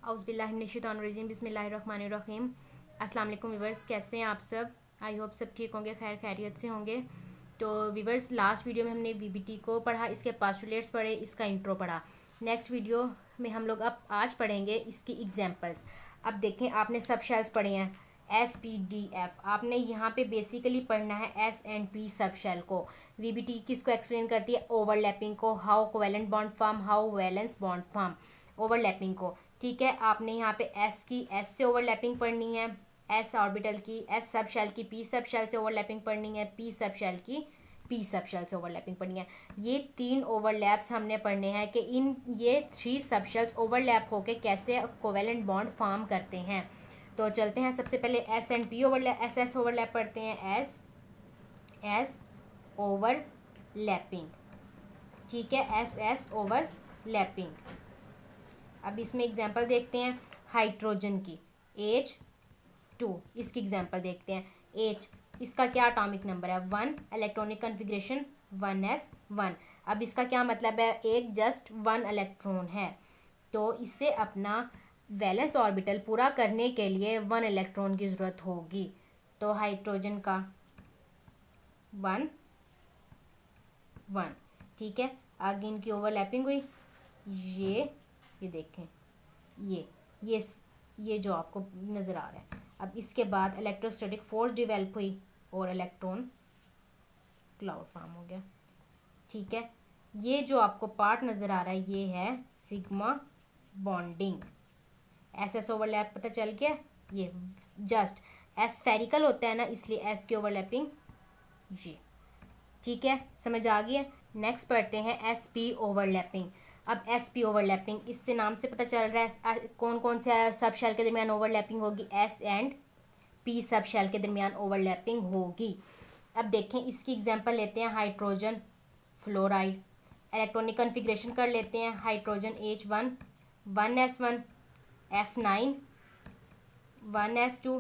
औज़ुबिल्लाहिमिनश्शैतानिर्रजीम बिस्मिल्लाहिर्रहमानिर्रहीम। अस्सलाम वालेकुम व्यूवर्स, कैसे हैं आप सब? आई होप सब ठीक होंगे, खैरियत से होंगे। तो व्यूवर्स, लास्ट वीडियो में हमने वीबीटी को पढ़ा, इसके पोस्टुलेट्स पढ़े, इसका इंट्रो पढ़ा। नेक्स्ट वीडियो में हम लोग अब आज पढ़ेंगे इसकी एग्जांपल्स। अब देखें, आपने सब शेल्स पढ़े हैं SPDF। आपने यहाँ पे बेसिकली पढ़ना है S&P सब शेल को। वीबीटी किसको एक्सप्लेन करती है? ओवरलैपिंग को। How covalent bond form, how valence bond form. Overlapping को, ठीक है। आपने यहाँ पे S से ओवरलैपिंग पढ़नी है, S ऑर्बिटल की, S सब शेल की, P सब शेल से ओवरलैपिंग पढ़नी है, P सब शेल की, P सब शेल से ओवरलैपिंग पढ़नी है। ये 3 ओवरलैप्स हमने पढ़ने हैं कि ये 3 सब शेल्स ओवरलैप होके कैसे कोवेलेंट बॉन्ड फॉर्म करते हैं। तो चलते हैं, सबसे पहले S&P ओवरलैप, SS ओवरलैप पढ़ते हैं। S ओवरलैपिंग, ठीक है, SS ओवरलैपिंग। अब इसमें एग्जांपल देखते हैं हाइड्रोजन की, H2, इसकी एग्जांपल देखते हैं। H, इसका क्या एटॉमिक नंबर है? 1, इलेक्ट्रॉनिक कन्फिग्रेशन 1s1। अब इसका क्या मतलब है? एक जस्ट 1 इलेक्ट्रॉन है, तो इससे अपना वैलेंस ऑर्बिटल पूरा करने के लिए 1 इलेक्ट्रॉन की ज़रूरत होगी। तो हाइड्रोजन का 1 1, ठीक है। आगे इनकी ओवरलैपिंग हुई, ये देखें, ये जो आपको नज़र आ रहा है। अब इसके बाद इलेक्ट्रोस्टैटिक फोर्स डेवलप हुई और इलेक्ट्रॉन क्लाउड फॉर्म हो गया, ठीक है। ये जो आपको पार्ट नज़र आ रहा है, ये है सिग्मा बॉन्डिंग। SS ओवरलैप पता चल गया। ये जस्ट S स्फेरिकल होता है ना, इसलिए S की ओवरलैपिंग ये, ठीक है, समझ आ गई है। नेक्स्ट पढ़ते हैं SP ओवरलैपिंग। अब SP ओवरलैपिंग, इससे नाम से पता चल रहा है कौन कौन से सब शेल के दरमियान ओवरलैपिंग होगी। S&P सब शेल के दरमियान ओवरलैपिंग होगी। अब देखें, इसकी एग्जांपल लेते हैं हाइड्रोजन फ्लोराइड। इलेक्ट्रॉनिक कन्फिग्रेशन कर लेते हैं। Hydrogen H1 1s1, F9 1s2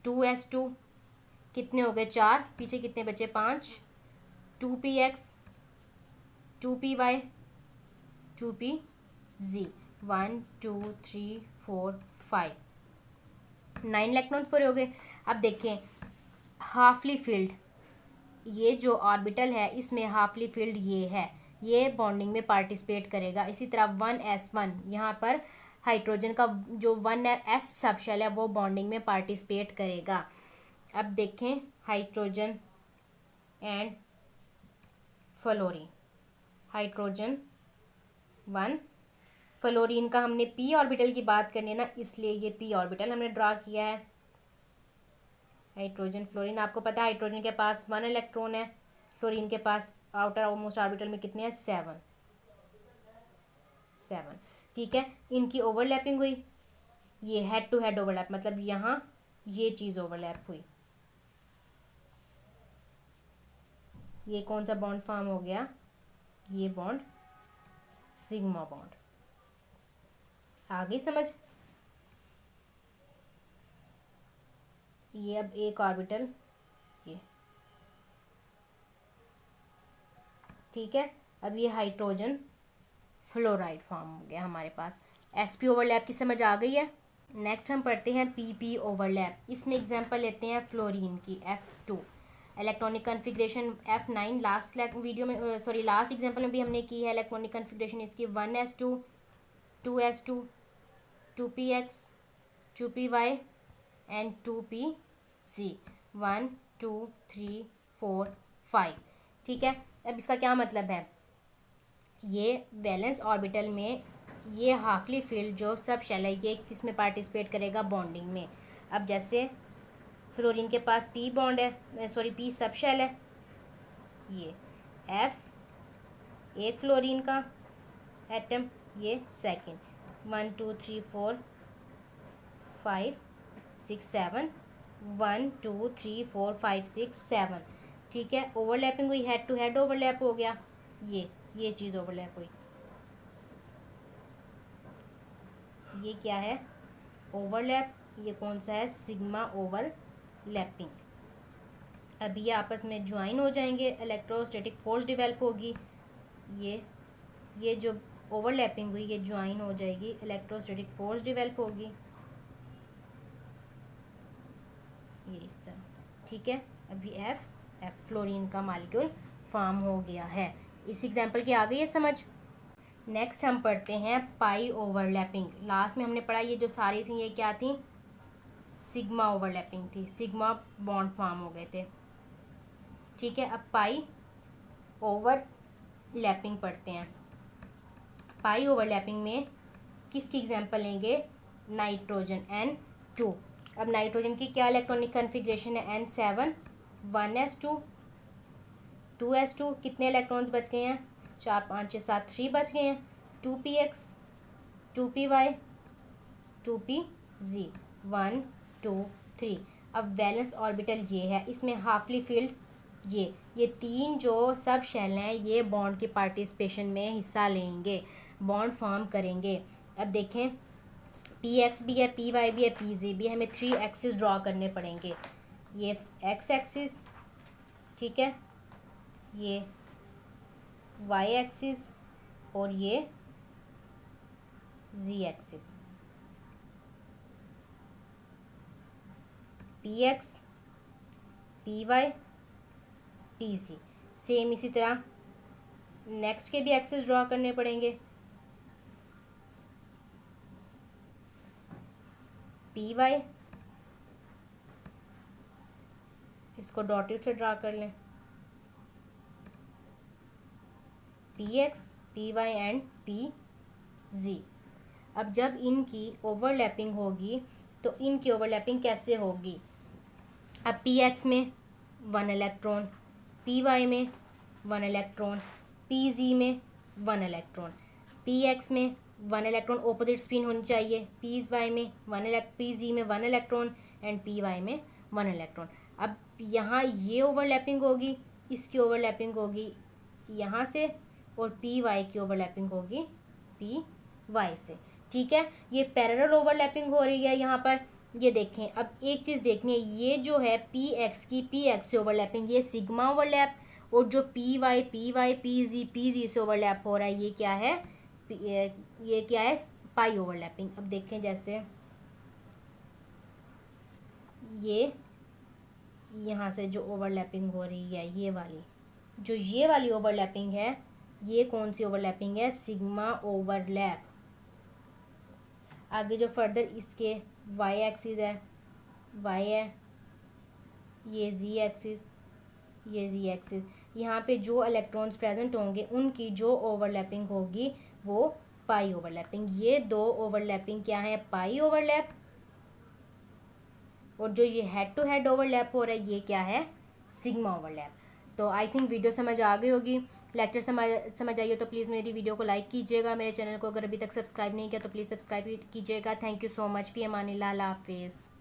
2s2, कितने हो गए? 4, पीछे कितने बचे? 5, 2px 2py 2pz 1 2 3 4 5, 9 इलेक्ट्रॉन्स पूरे हो गए। अब देखें हाफली फील्ड, ये जो ऑर्बिटल है इसमें हाफली फील्ड ये है, ये बॉन्डिंग में पार्टिसिपेट करेगा। इसी तरह 1s1, यहाँ पर हाइड्रोजन का जो 1s सब शेल है वो बॉन्डिंग में पार्टिसिपेट करेगा। अब देखें hydrogen and fluorine, hydrogen 1, fluorine का हमने P ऑर्बिटल की बात करनी है ना, इसलिए ये P ऑर्बिटल हमने ड्रा किया है। हाइड्रोजन फ्लोरीन, आपको पता है हाइड्रोजन के पास 1 इलेक्ट्रॉन है, फ्लोरीन के पास आउटर मोस्ट ऑर्बिटल में कितने हैं? 7, ठीक है। इनकी ओवरलैपिंग हुई, ये हेड टू हेड ओवरलैप, मतलब यहाँ ये चीज़ ओवरलैप हुई। ये कौन सा बॉन्ड फॉर्म हो गया? ये बॉन्ड सिग्मा बॉन्ड। आगे समझ। ये अब एक ऑर्बिटल ये, ठीक है। अब ये हाइड्रोजन फ्लोराइड फॉर्म हो गया हमारे पास। SP ओवरलैप की समझ आ गई है। नेक्स्ट हम पढ़ते हैं PP ओवरलैप। इसमें एग्जांपल लेते हैं फ्लोरीन की F2, electronic configuration F9। Last video में लास्ट एग्जांपल में भी हमने की है इलेक्ट्रॉनिक कन्फिग्रेशन इसकी 1s2 2s2 2px 2py and 2pz 1 2 3 4 5, ठीक है। अब इसका क्या मतलब है? ये वैलेंस ऑर्बिटल में ये हाफली फील्ड जो सब शेल है ये किस में पार्टिसिपेट करेगा? बॉन्डिंग में। अब जैसे फ्लोरीन के पास P बॉन्ड है, P सब शेल है, ये F एक फ्लोरीन का एटम, ये सेकंड, 1 2 3 4 5 6 7, 1 2 3 4 5 6 7, ठीक है। ओवरलैपिंग हुई, हेड टू हेड ओवरलैप हो गया, ये चीज़ ओवरलैप हुई। ये क्या है? ओवरलैप। ये कौन सा है? Sigma overlapping. अब ये आपस में ज्वाइन हो जाएंगे, इलेक्ट्रोस्टैटिक फोर्स डेवलप होगी। ये जो ओवरलैपिंग हुई, ये ज्वाइन हो जाएगी, इलेक्ट्रोस्टैटिक फोर्स डेवलप होगी, ये इस तरह, ठीक है। अभी एफ फ्लोरीन का मॉलिक्यूल फॉर्म हो गया है। इस एग्जांपल की आ गई है समझ। नेक्स्ट हम पढ़ते हैं पाई ओवरलैपिंग। लास्ट में हमने पढ़ा ये जो सारी थी ये क्या थी, सिग्मा ओवरलैपिंग थी, सिग्मा बॉन्ड फॉर्म हो गए थे, ठीक है। अब पाई ओवरलैपिंग पढ़ते हैं। पाई ओवरलैपिंग में किसकी एग्जांपल लेंगे, नाइट्रोजन N2। अब नाइट्रोजन की क्या इलेक्ट्रॉनिक कन्फिग्रेशन है, N7 1s2 2s2, कितने इलेक्ट्रॉन्स बच गए हैं, 4 5 6 7 3 बच गए हैं, 2px 2py 2pz 1 2 3। अब वैलेंस ऑर्बिटल ये है, इसमें हाफली फील्ड ये तीन जो सब शेल हैं ये बॉन्ड की पार्टिसिपेशन में हिस्सा लेंगे, बॉन्ड फॉर्म करेंगे। अब देखें px भी है, py भी है, pz भी है, हमें 3 एक्सिस ड्रॉ करने पड़ेंगे। ये x एक्सिस, ठीक है, ये y एक्सिस और ये z axis. px py pz same इसी तरह नेक्स्ट के भी एक्सिस ड्रॉ करने पड़ेंगे, py, इसको डॉटेड से ड्रॉ कर लें, px py एंड pz। अब जब इनकी ओवरलैपिंग होगी तो इनकी ओवरलैपिंग कैसे होगी, अब px में 1 इलेक्ट्रॉन, py में 1 इलेक्ट्रॉन, pz में 1 इलेक्ट्रॉन, px में 1 इलेक्ट्रॉन ऑपोजिट स्पिन होनी चाहिए, py में pz में 1 इलेक्ट्रॉन एंड py में 1 इलेक्ट्रॉन। अब यहाँ ये ओवरलैपिंग होगी, इसकी ओवरलैपिंग होगी यहाँ से, और py की ओवरलैपिंग होगी py से, ठीक है। ये पैरेलल ओवरलैपिंग हो रही है यहाँ पर। ये देखें, अब एक चीज़ देखनी है, ये जो है px की px से ओवरलैपिंग, ये सिग्मा ओवरलैप, और जो py pz pz से ओवरलैप हो रहा है ये क्या है, ये क्या है, पाई ओवरलैपिंग। अब देखें जैसे ये यहाँ से जो ओवरलैपिंग हो रही है ये वाली, जो ये वाली ओवरलैपिंग है ये कौन सी ओवरलैपिंग है, सिग्मा ओवरलैप। आगे जो फर्दर इसके y एक्सिस है, y है, ये z एक्सिस, ये z एक्सिस, यहाँ पे जो इलेक्ट्रॉन्स प्रेजेंट होंगे उनकी जो ओवरलैपिंग होगी वो पाई ओवरलैपिंग। ये दो ओवरलैपिंग क्या है, पाई ओवरलैप, और जो ये हेड टू हेड ओवरलैप हो रहा है ये क्या है, सिग्मा ओवरलैप। तो आई थिंक वीडियो समझ आ गई होगी। लेक्चर समझ आई हो तो प्लीज़ मेरी वीडियो को लाइक कीजिएगा, मेरे चैनल को अगर अभी तक सब्सक्राइब नहीं किया तो प्लीज़ सब्सक्राइब कीजिएगा। थैंक यू सो मच, फी अमानिल्लाह, अल्लाह हाफिज़।